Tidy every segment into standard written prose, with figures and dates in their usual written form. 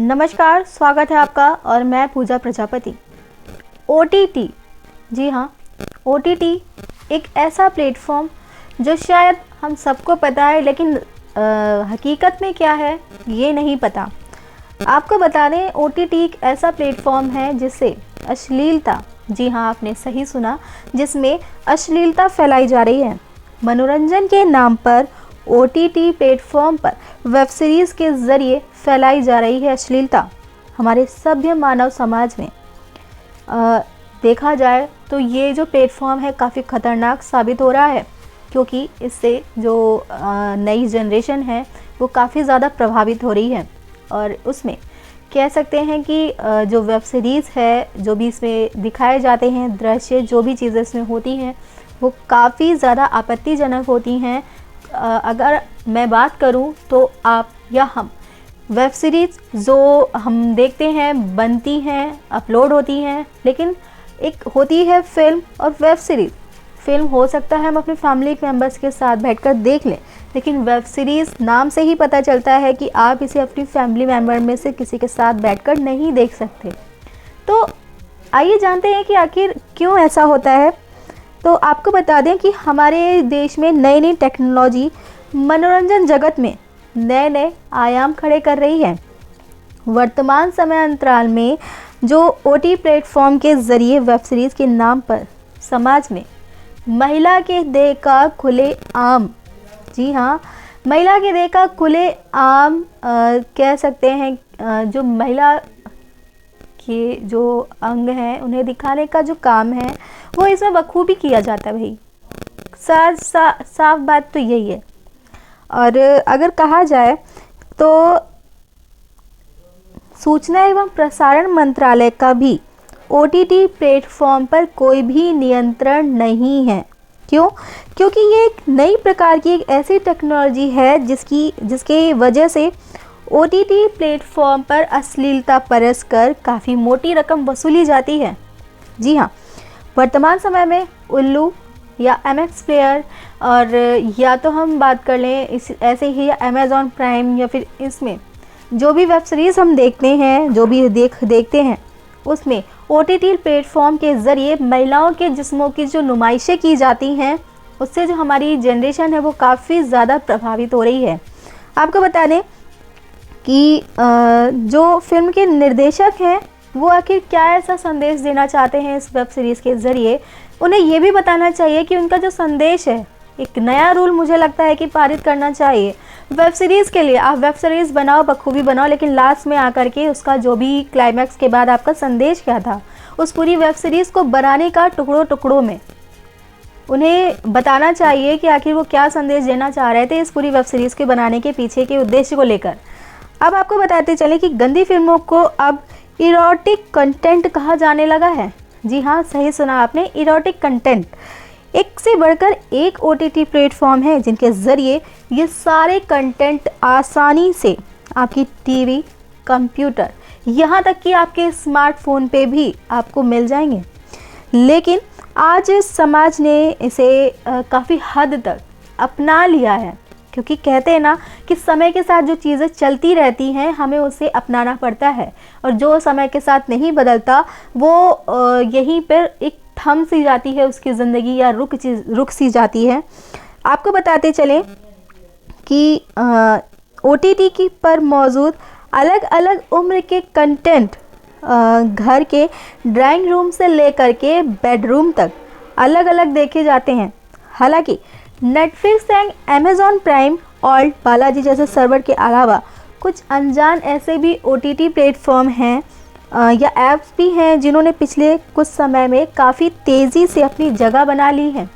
नमस्कार, स्वागत है आपका और मैं पूजा प्रजापति। OTT, जी हाँ, OTT एक ऐसा प्लेटफॉर्म जो शायद हम सबको पता है, लेकिन हकीकत में क्या है ये नहीं पता। आपको बता दें, OTT एक ऐसा प्लेटफॉर्म है जिससे अश्लीलता, जी हाँ आपने सही सुना, जिसमें अश्लीलता फैलाई जा रही है। मनोरंजन के नाम पर OTT प्लेटफॉर्म पर वेब सीरीज़ के ज़रिए फैलाई जा रही है अश्लीलता। हमारे सभ्य मानव समाज में देखा जाए तो ये जो प्लेटफॉर्म है काफ़ी ख़तरनाक साबित हो रहा है, क्योंकि इससे जो नई जनरेशन है वो काफ़ी ज़्यादा प्रभावित हो रही है। और उसमें कह सकते हैं कि जो वेब सीरीज़ है, जो भी इसमें दिखाए जाते हैं दृश्य, जो भी चीज़ें इसमें होती हैं वो काफ़ी ज़्यादा आपत्तिजनक होती हैं। अगर मैं बात करूं तो आप या हम वेब सीरीज़ जो हम देखते हैं, बनती हैं, अपलोड होती हैं, लेकिन एक होती है फ़िल्म और वेब सीरीज़। फ़िल्म हो सकता है हम अपने फैमिली मेम्बर्स के साथ बैठकर देख लें, लेकिन वेब सीरीज़ नाम से ही पता चलता है कि आप इसे अपनी फैमिली मेम्बर में से किसी के साथ बैठकर नहीं देख सकते। तो आइए जानते हैं कि आखिर क्यों ऐसा होता है। तो आपको बता दें कि हमारे देश में नई नई टेक्नोलॉजी मनोरंजन जगत में नए नए आयाम खड़े कर रही है। वर्तमान समय अंतराल में जो OTT प्लेटफॉर्म के ज़रिए वेब सीरीज़ के नाम पर समाज में महिला के देह का खुलेआम, जी हाँ, महिला के देह का खुलेआम कह सकते हैं, जो महिला के जो अंग हैं उन्हें दिखाने का जो काम है वो इसमें बखूबी किया जाता है। भाई साफ बात तो यही है। और अगर कहा जाए तो सूचना एवं प्रसारण मंत्रालय का भी OTT प्लेटफॉर्म पर कोई भी नियंत्रण नहीं है। क्यों? क्योंकि ये एक नई प्रकार की एक ऐसी टेक्नोलॉजी है जिसके वजह से OTT प्लेटफॉर्म पर अश्लीलता परस कर काफ़ी मोटी रकम वसूली जाती है। जी हाँ, वर्तमान समय में उल्लू या MX प्लेयर, और या तो हम बात कर लें इस ऐसे ही Amazon प्राइम, या फिर इसमें जो भी वेब सीरीज़ हम देखते हैं, जो भी देखते हैं उसमें OTT प्लेटफॉर्म के ज़रिए महिलाओं के जिस्मों की जो नुमाइशें की जाती हैं, उससे जो हमारी जनरेशन है वो काफ़ी ज़्यादा प्रभावित हो रही है। आपको बता दें कि जो फिल्म के निर्देशक हैं वो आखिर क्या ऐसा संदेश देना चाहते हैं इस वेब सीरीज़ के ज़रिए। उन्हें ये भी बताना चाहिए कि उनका जो संदेश है, एक नया रूल मुझे लगता है कि पारित करना चाहिए वेब सीरीज़ के लिए। आप वेब सीरीज़ बनाओ, बखूबी बनाओ, लेकिन लास्ट में आकर के उसका जो भी क्लाइमैक्स के बाद आपका संदेश क्या था, उस पूरी वेब सीरीज़ को बनाने का टुकड़ों टुकड़ों में उन्हें बताना चाहिए कि आखिर वो क्या संदेश देना चाह रहे थे इस पूरी वेब सीरीज़ के बनाने के पीछे के उद्देश्य को लेकर। अब आपको बताते चलें कि गंदी फिल्मों को अब इरोटिक कंटेंट कहा जाने लगा है। जी हाँ, सही सुना आपने, इरोटिक कंटेंट। एक से बढ़कर एक OTT प्लेटफॉर्म है जिनके ज़रिए ये सारे कंटेंट आसानी से आपकी टीवी, कंप्यूटर, यहाँ तक कि आपके स्मार्टफोन पे भी आपको मिल जाएंगे। लेकिन आज समाज ने इसे काफ़ी हद तक अपना लिया है, क्योंकि कहते हैं ना कि समय के साथ जो चीज़ें चलती रहती हैं हमें उसे अपनाना पड़ता है, और जो समय के साथ नहीं बदलता वो यहीं पर एक थम सी जाती है उसकी ज़िंदगी, या रुक सी जाती है। आपको बताते चलें कि OTT की पर मौजूद अलग अलग उम्र के कंटेंट घर के ड्राइंग रूम से लेकर के बेडरूम तक अलग अलग देखे जाते हैं। हालांकि नेटफ्लिक्स एंड Amazon प्राइम और बालाजी जैसे सर्वर के अलावा कुछ अनजान ऐसे भी OTT प्लेटफॉर्म हैं या ऐप्स भी हैं जिन्होंने पिछले कुछ समय में काफ़ी तेज़ी से अपनी जगह बना ली है।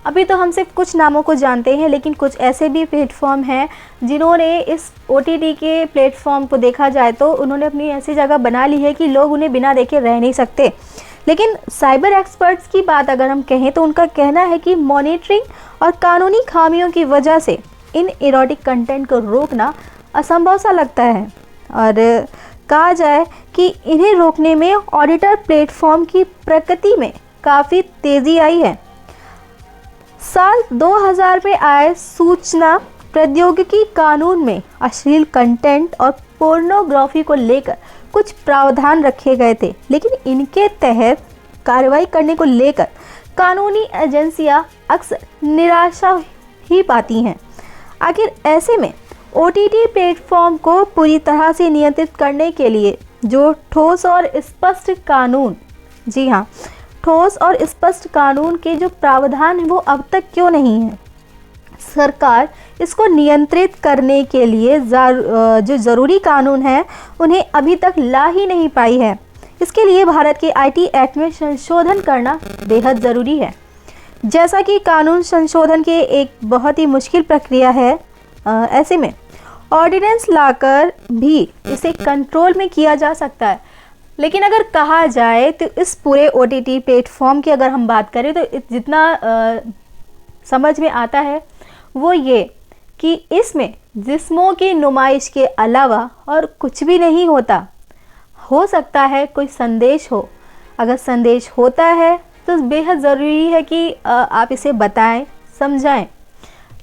अभी तो हम सिर्फ कुछ नामों को जानते हैं, लेकिन कुछ ऐसे भी प्लेटफॉर्म हैं जिन्होंने इस OTT के प्लेटफॉर्म को देखा जाए तो उन्होंने अपनी ऐसी जगह बना ली है कि लोग उन्हें बिना देखे रह नहीं सकते। लेकिन साइबर एक्सपर्ट्स की बात अगर हम कहें तो उनका कहना है कि मॉनिटरिंग और कानूनी खामियों की वजह से इन इरोटिक कंटेंट को रोकना असंभव सा लगता है, और कहा जाए कि इन्हें रोकने में ऑडिटर प्लेटफॉर्म की प्रगति में काफ़ी तेज़ी आई है। साल 2000 में आए सूचना प्रौद्योगिकी कानून में अश्लील कंटेंट और पोर्नोग्राफी को लेकर कुछ प्रावधान रखे गए थे, लेकिन इनके तहत कार्रवाई करने को लेकर कानूनी एजेंसियां अक्सर निराशा ही पाती हैं। आखिर ऐसे में OTT प्लेटफॉर्म को पूरी तरह से नियंत्रित करने के लिए जो ठोस और स्पष्ट कानून, जी हाँ, ठोस और स्पष्ट कानून के जो प्रावधान हैं वो अब तक क्यों नहीं हैं? सरकार इसको नियंत्रित करने के लिए जो ज़रूरी कानून हैं उन्हें अभी तक ला ही नहीं पाई है। इसके लिए भारत के IT एक्ट में संशोधन करना बेहद ज़रूरी है। जैसा कि कानून संशोधन के एक बहुत ही मुश्किल प्रक्रिया है, ऐसे में ऑर्डिनेंस लाकर भी इसे कंट्रोल में किया जा सकता है। लेकिन अगर कहा जाए तो इस पूरे OTT प्लेटफॉर्म की अगर हम बात करें तो जितना समझ में आता है वो ये कि इसमें जिस्मों की नुमाइश के अलावा और कुछ भी नहीं होता। हो सकता है कोई संदेश हो, अगर संदेश होता है तो बेहद ज़रूरी है कि आप इसे बताएं, समझाएं।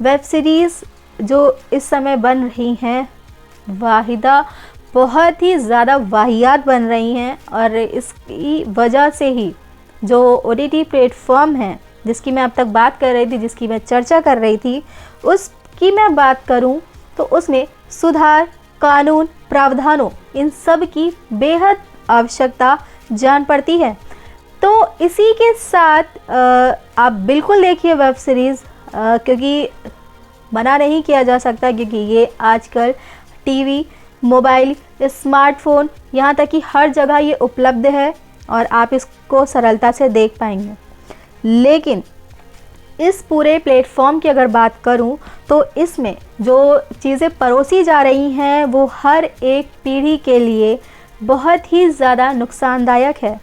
वेब सीरीज़ जो इस समय बन रही हैं वाहिदा बहुत ही ज़्यादा वाहियात बन रही हैं, और इसकी वजह से ही जो OTT प्लेटफॉर्म है जिसकी मैं अब तक बात कर रही थी, जिसकी मैं चर्चा कर रही थी, उसकी मैं बात करूं तो उसमें सुधार, कानून, प्रावधानों, इन सब की बेहद आवश्यकता जान पड़ती है। तो इसी के साथ आप बिल्कुल देखिए वेब सीरीज़, क्योंकि मना नहीं किया जा सकता, क्योंकि ये आजकल टीवी, मोबाइल, स्मार्टफ़ोन, यहाँ तक कि हर जगह ये उपलब्ध है और आप इसको सरलता से देख पाएंगे। लेकिन इस पूरे प्लेटफॉर्म की अगर बात करूं तो इसमें जो चीज़ें परोसी जा रही हैं वो हर एक पीढ़ी के लिए बहुत ही ज़्यादा नुकसानदायक है।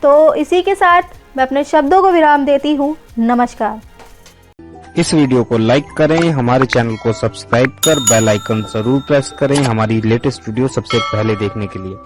तो इसी के साथ मैं अपने शब्दों को विराम देती हूँ। नमस्कार। इस वीडियो को लाइक करें, हमारे चैनल को सब्सक्राइब कर बेल आइकन जरूर प्रेस करें हमारी लेटेस्ट वीडियो सबसे पहले देखने के लिए।